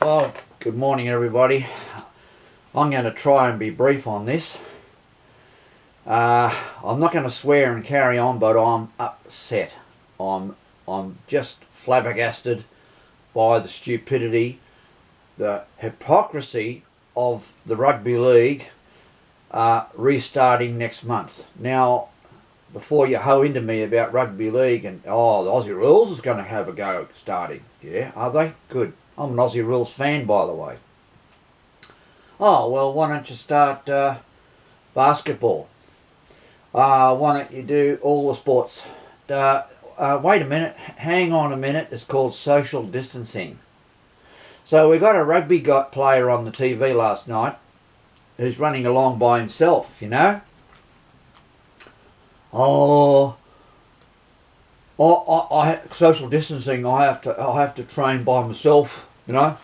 Well, good morning everybody. I'm going to try and be brief on this. I'm not going to swear and carry on, but I'm upset. I'm just flabbergasted by the stupidity, the hypocrisy of the Rugby League restarting next month. Now, before you hoe into me about Rugby League and, the Aussie Rules is going to have a go starting. Yeah, are they? Good. I'm an Aussie Rules fan, by the way. Oh, well, why don't you start basketball? Why don't you do all the sports? Wait a minute. Hang on a minute. It's called social distancing. So we got a rugby player on the TV last night who's running along by himself, you know. Social distancing. I have to train by myself, you know.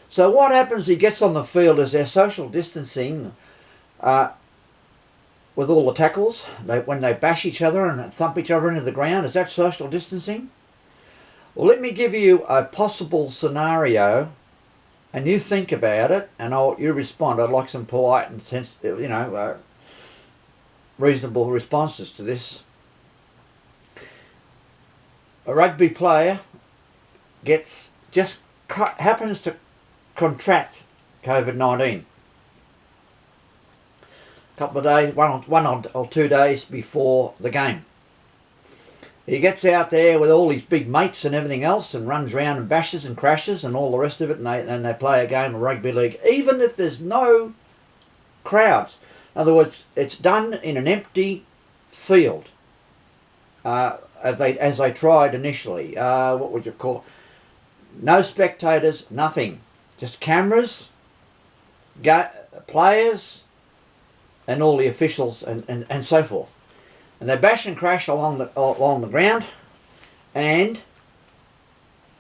So what happens? He gets on the field. Is there social distancing with all the tackles? When they bash each other and thump each other into the ground, is that social distancing? Well, let me give you a possible scenario, and you think about it, and you respond. I'd like some polite and reasonable responses to this. A rugby player happens to contract COVID-19. A couple of days, one or 2 days before the game. He gets out there with all his big mates and everything else and runs around and bashes and crashes and all the rest of it, and they play a game of rugby league, even if there's no crowds. In other words, it's done in an empty field, as they tried initially. What would you call it? No spectators, nothing. Just cameras, players, and all the officials and so forth. And they bash and crash along the ground, and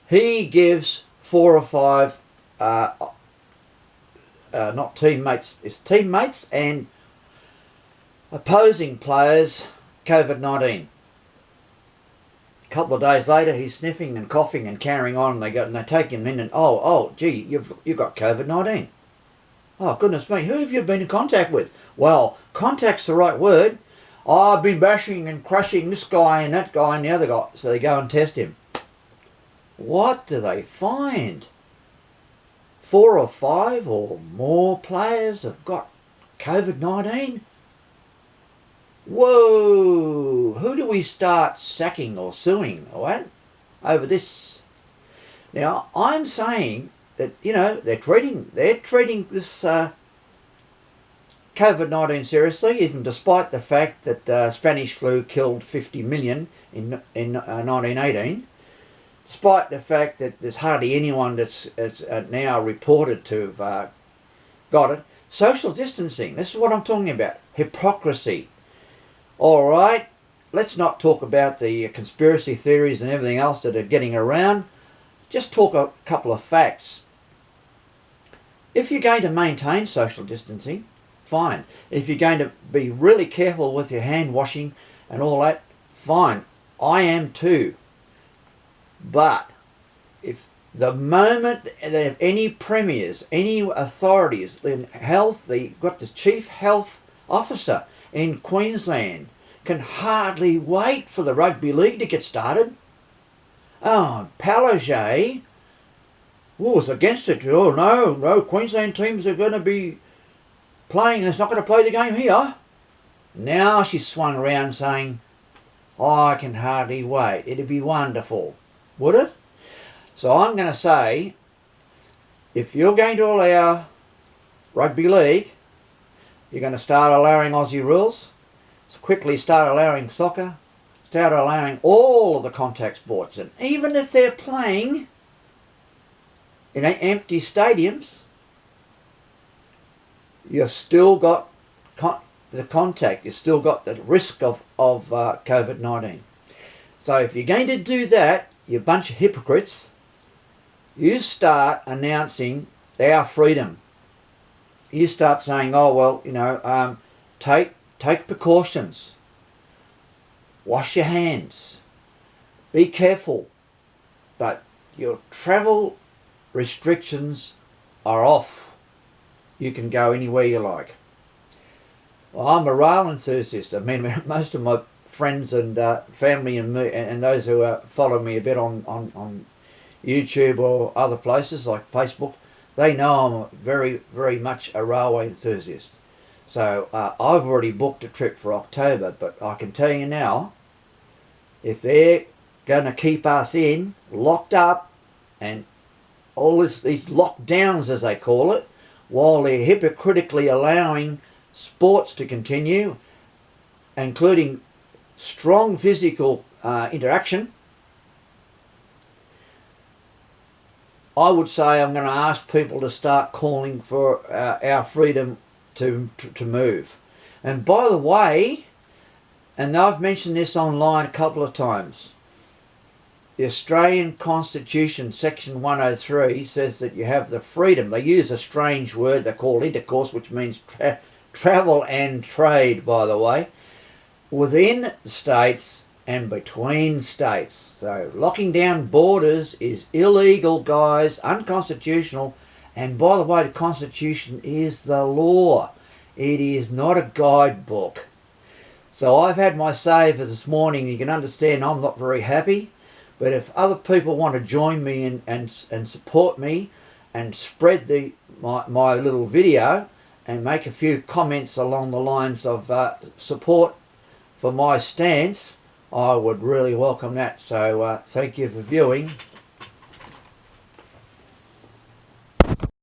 he gives 4 or 5 not teammates, it's teammates and opposing players COVID-19. A couple of days later, he's sniffing and coughing and carrying on, and they take him in and gee, you've got COVID-19. Oh, goodness me, who have you been in contact with? Well, contact's the right word. I've been bashing and crushing this guy and that guy and the other guy. So they go and test him. What do they find? 4 or 5 or more players have got COVID-19? Whoa! Who do we start sacking or suing, what, over this? Now, I'm saying that, they're treating this COVID-19 seriously, even despite the fact that Spanish flu killed 50 million in 1918, despite the fact that there's hardly anyone that's now reported to have got it. Social distancing, this is what I'm talking about. Hypocrisy. All right, let's not talk about the conspiracy theories and everything else that are getting around. Just talk a couple of facts. If you're going to maintain social distancing, fine. If you're going to be really careful with your hand washing and all that, fine. I am too. But if the moment that any premiers, any authorities in health, they've got the chief health officer in Queensland can hardly wait for the rugby league to get started. Palaszczuk was against it. Oh no, Queensland teams are going to be playing, it's not going to play the game here. Now she's swung around saying, I can hardly wait. It'd be wonderful. Would it? So I'm going to say, if you're going to allow rugby league, you're going to start allowing Aussie rules, quickly start allowing soccer, start allowing all of the contact sports. And even if they're playing in empty stadiums, you've still got the contact, you've still got the risk of COVID-19. So if you're going to do that, you bunch of hypocrites, you start announcing our freedom. You start saying, take precautions. Wash your hands. Be careful. But your travel restrictions are off. You can go anywhere you like. Well, I'm a rail enthusiast. I mean, most of my friends and family and me, and those who follow me a bit on YouTube or other places like Facebook, they know I'm very, very much a railway enthusiast. So I've already booked a trip for October, but I can tell you now, if they're going to keep us in, locked up, and all these lockdowns as they call it, while they're hypocritically allowing sports to continue, including strong physical interaction, I would say I'm going to ask people to start calling for our freedom to move. And by the way, and I've mentioned this online a couple of times, the Australian Constitution, Section 103, says that you have the freedom. They use a strange word they call intercourse, which means travel and trade, by the way, within states and between states. So locking down borders is illegal, guys, unconstitutional. And by the way, the Constitution is the law. It is not a guidebook. So I've had my say for this morning. You can understand I'm not very happy. But if other people want to join me and support me and spread my little video and make a few comments along the lines of support for my stance, I would really welcome that. So thank you for viewing.